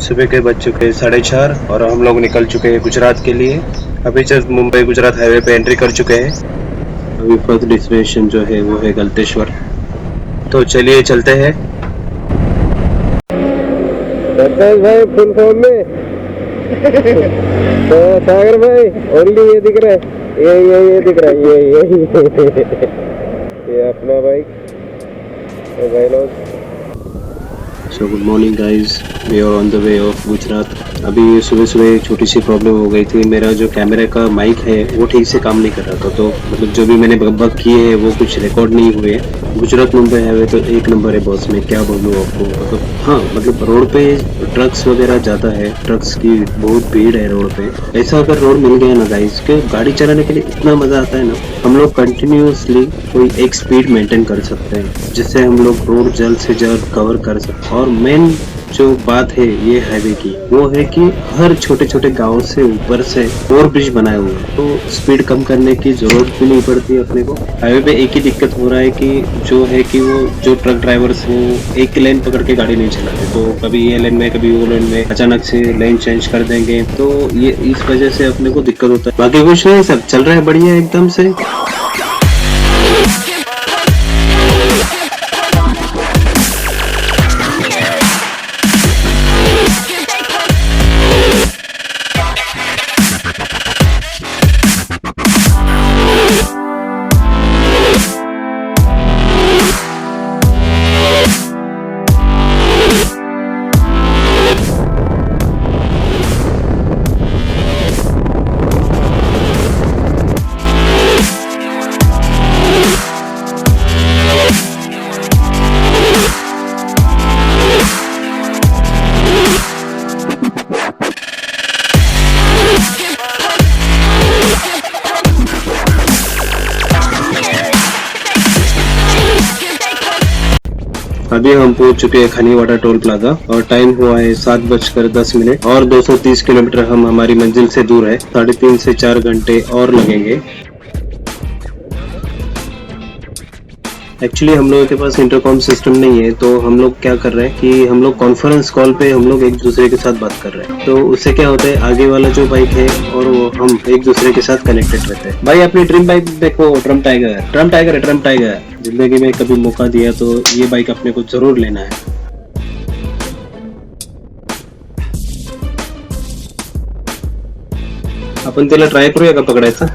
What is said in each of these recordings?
सुबह के बज चुके 4:30 और हम लोग निकल चुके हैं गुजरात के लिए। अभी जस्ट मुंबई गुजरात हाईवे पे एंट्री कर चुके हैं। अभी फर्स्ट डेस्टिनेशन जो है वो है गलतेश्वर। तो चलिए चलते हैं। भाई फुल फॉर्म में तो सागर भाई ओनली ये दिख रहा है, ये दिख रहा है, ये अपना बाइक भाई लोग। So good morning guys, we are on the way of Gujarat. अभी सुबह सुबह एक छोटी सी प्रॉब्लम हो गई थी। मेरा जो कैमरे का माइक है वो ठीक से काम नहीं कर रहा था, तो मतलब जो भी मैंने बग किए हैं वो कुछ रिकॉर्ड नहीं हुए। गुजरात मुंबई हाईवे तो एक नंबर है बॉस, में क्या बोलूँ आपको। मतलब हाँ, मतलब रोड पे ट्रक्स वगैरह ज़्यादा है, ट्रक्स की बहुत भीड़ है रोड पे। ऐसा अगर रोड मिल गया ना गाइस के गाड़ी चलाने के लिए इतना मज़ा आता है ना, हम लोग कंटिन्यूसली कोई एक स्पीड मेंटेन कर सकते हैं, जिससे हम लोग रोड जल्द से जल्द कवर कर सकते हैं। और मेन जो बात है ये हाईवे की, वो है कि हर छोटे छोटे गांव से ऊपर से ओवर ब्रिज बनाए हुए हैं, तो स्पीड कम करने की जरूरत भी नहीं पड़ती अपने को। हाईवे पे एक ही दिक्कत हो रहा है कि जो है कि वो जो ट्रक ड्राइवर्स वो एक लेन पकड़ के गाड़ी नहीं चलाते, तो कभी ये लेन में कभी वो लेन में अचानक से लेन चेंज कर देंगे, तो ये इस वजह से अपने को दिक्कत होता है। बाकी कुछ नहीं, सब चल रहा है बढ़िया एकदम से। अभी हम पहुंच चुके हैं खनीवाड़ा टोल प्लाजा और टाइम हुआ है 7:10 और 230 किलोमीटर हम हमारी मंजिल से दूर है। 3.5 से 4 घंटे और लगेंगे। एक्चुअली हम लोगों के पास इंटरकॉम सिस्टम नहीं है, तो हम लोग क्या कर रहे हैं कि हम लोग कॉन्फ्रेंस कॉल पे हम लोग एक दूसरे के साथ बात कर रहे हैं। तो उससे क्या होता है, आगे वाला जो बाइक है और वो हम एक दूसरे के साथ कनेक्टेड रहते हैं। भाई अपनी ड्रीम बाइक देखो, ट्रम टाइगर। जिंदगी में कभी मौका दिया तो ये बाइक अपने को जरूर लेना है। आपण त्याला ट्राय करूया का पकडायचा?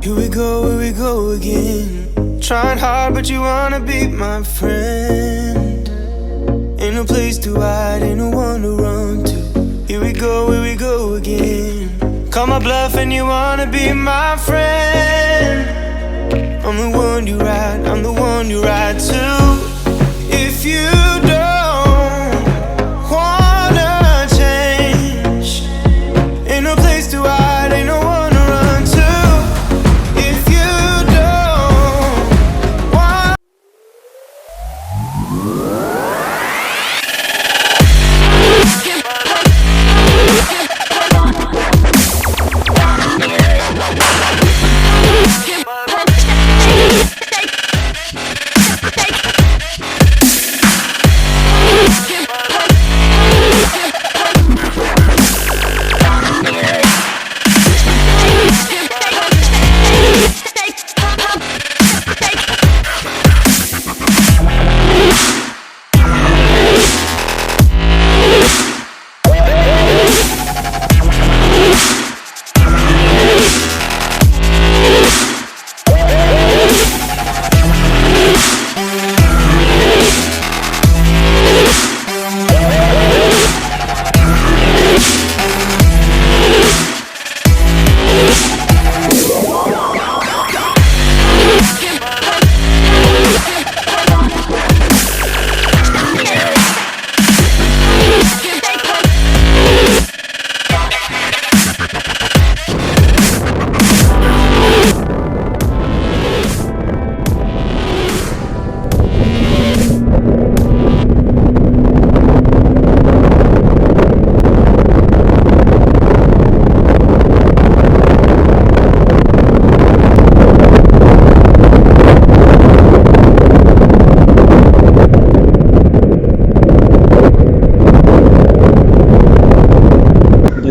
Here we go again. Trying hard, but you wanna be my friend. Ain't no place to hide, ain't no one to run to. Here we go again. Call my bluff and you wanna be my friend. I'm the one you ride to. If you don't wanna change, ain't no place to hide, ain't no one to run to. If you don't want.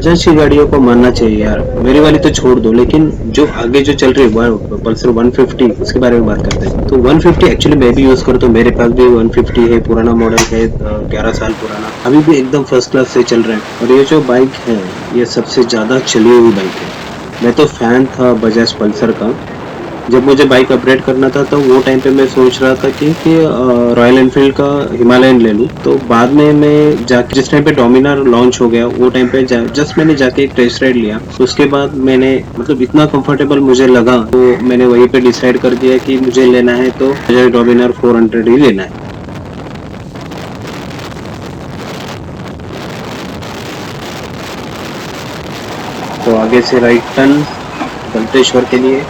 Bajaj की गाड़ियों को मानना चाहिए यार, मेरी वाली तो छोड़ दो, लेकिन जो आगे जो चल रही है पल्सर 150, उसके बारे में बात करते हैं। तो 150 एक्चुअली मैं भी यूज करता हूँ, मेरे पास भी 150 है, पुराना मॉडल है, 11 साल पुराना, अभी भी एकदम फर्स्ट क्लास से चल रहा है। और ये जो बाइक है ये सबसे ज्यादा चली हुई बाइक है। मैं तो फैन था बजाज पल्सर का। जब मुझे बाइक अपग्रेड करना था तो वो टाइम पे मैं सोच रहा था कि रॉयल एनफील्ड का हिमालयन ले लूँ। तो बाद में मैं जाके जिस टाइम पे डोमिनार लॉन्च हो गया वो टाइम पे जस्ट मैंने जाके एक टेस्ट राइड लिया। उसके बाद मैंने मतलब इतना कंफर्टेबल मुझे लगा, तो मैंने वहीं पे डिसाइड कर दिया कि मुझे लेना है तो मुझे डोमिनार 400 ही लेना है। तो आगे से राइट टर्न गलतेश्वर के लिए।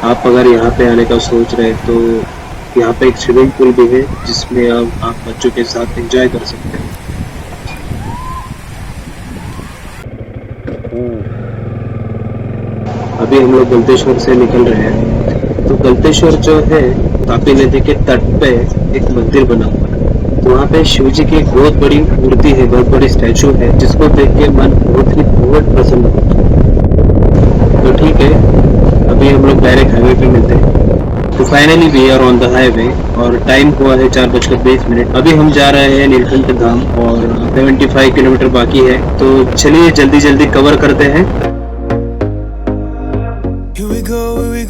आप अगर यहाँ पे आने का सोच रहे हैं तो यहाँ पे एक स्विमिंग पूल भी है जिसमें आप बच्चों के साथ एंजॉय कर सकते हैं। अभी हम लोग गलतेश्वर से निकल रहे हैं। तो गलतेश्वर जो है तापी नदी के तट पे एक मंदिर बना हुआ है। तो वहाँ पे शिव जी की एक बहुत बड़ी मूर्ति है, बहुत बड़ी स्टैचू है, जिसको देख के मन बहुत प्रसन्न होता है। तो ठीक है, अभी हम लोग डायरेक्ट हाईवे पे मिलते हैं। तो finally we are on the highway और टाइम हुआ है 4:20। अभी हम जा रहे हैं नीलकंठ धाम और 75 किलोमीटर बाकी है। तो चलिए जल्दी जल्दी कवर करते हैं। Here we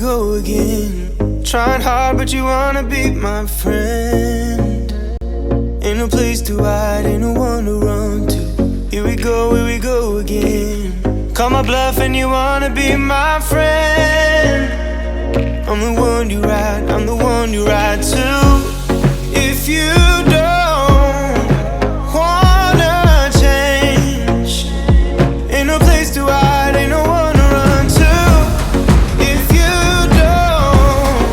go again. Trying hard but you wanna be my friend. Ain't no place to hide, ain't no one to run to. Here we go again. Call my bluff and you wanna be my friend. I'm the one you ride, I'm the one you ride to. If you don't wanna change, ain't no place to hide, ain't no one to run to. If you don't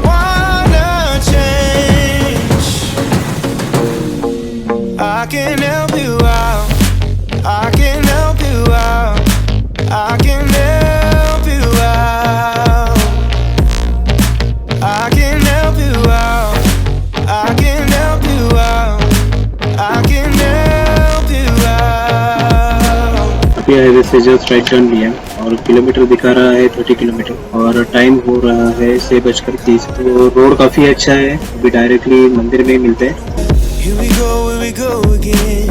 wanna change, I can help you out, I can help you out, I can help you out, I can help you out, I can help you out, I can help you out. अभी highway से just right turn लिया और kilometre दिखा रहा है 30 kilometre और time हो रहा है 6:30। तो रोड काफी अच्छा है, अभी डायरेक्टली मंदिर में ही मिलते हैं। Here we go again.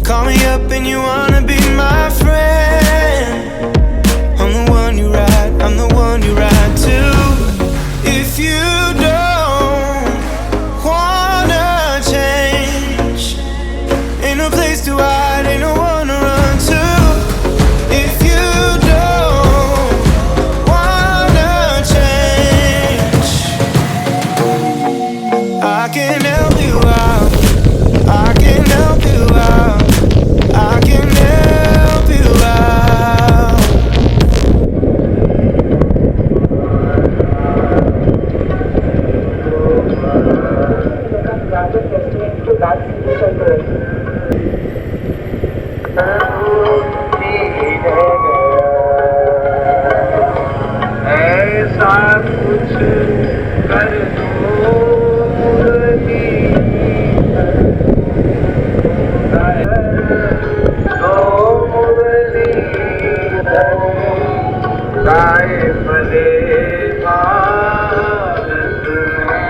Call me up and you wanna be my friend. I'm the one you ride, I'm the one you ride to. If you don't wanna change, ain't no place to hide, ain't no one to run to. If you don't wanna change, I can help you out, I can help you out, I can help you out. ऐसा कुछ कर दो गाए भले भारत में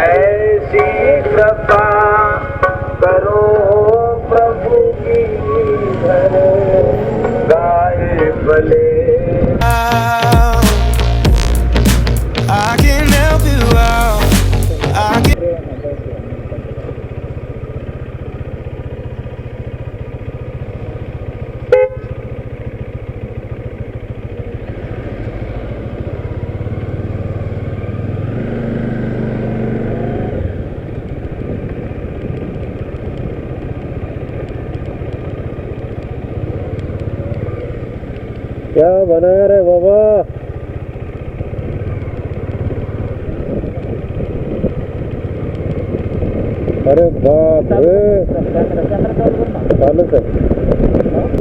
ऐसी कृपा करो प्रभु की गाए भले बना रे बाबा. अरे बाप रे. चालूच आहे.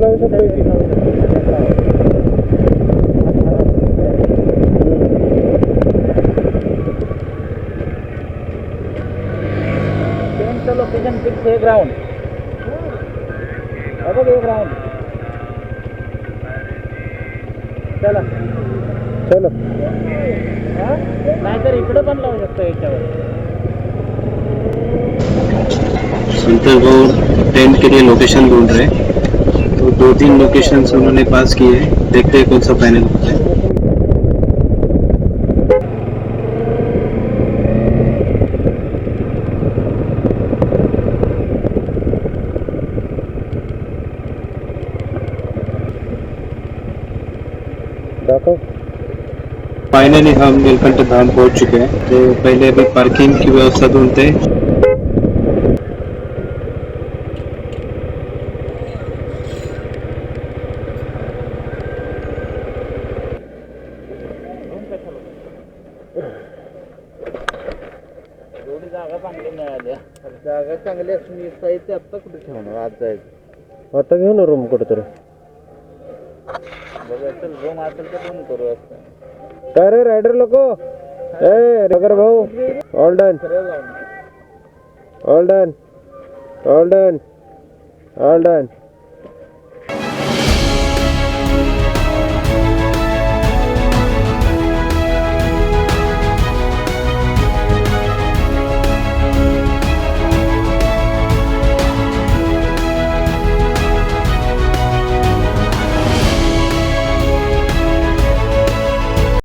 लावू शकतो की. लोकेशन फिक्स है ग्राउंड. अब ग्राउंड. चला चलो. नाहीतर इकडे पण लावू शकतो याच्यावर. संतोष भाऊ टेंट के लिए लोकेशन ढूंढ रहे हैं. तो 2-3 लोकेशन उन्होंने पास किए हैं. देखते हैं कौन सा फाइनल होता है. फाइनली हम नीलकंठ धाम पहुंच चुके हैं. तो पहले अभी पार्किंग की व्यवस्था ढूंढते हैं. एवढी जागा चांगली मिळाली. जागा चांगली असून साईज आता कुठे ठेवणार. आज जायचं. आता घेऊ ना रूम कुठेतरी. बघा चल रूम असेल तर रूम करू. काय रे रायडर लोक. ए नगर भाऊ. All done. All done. All done. All done.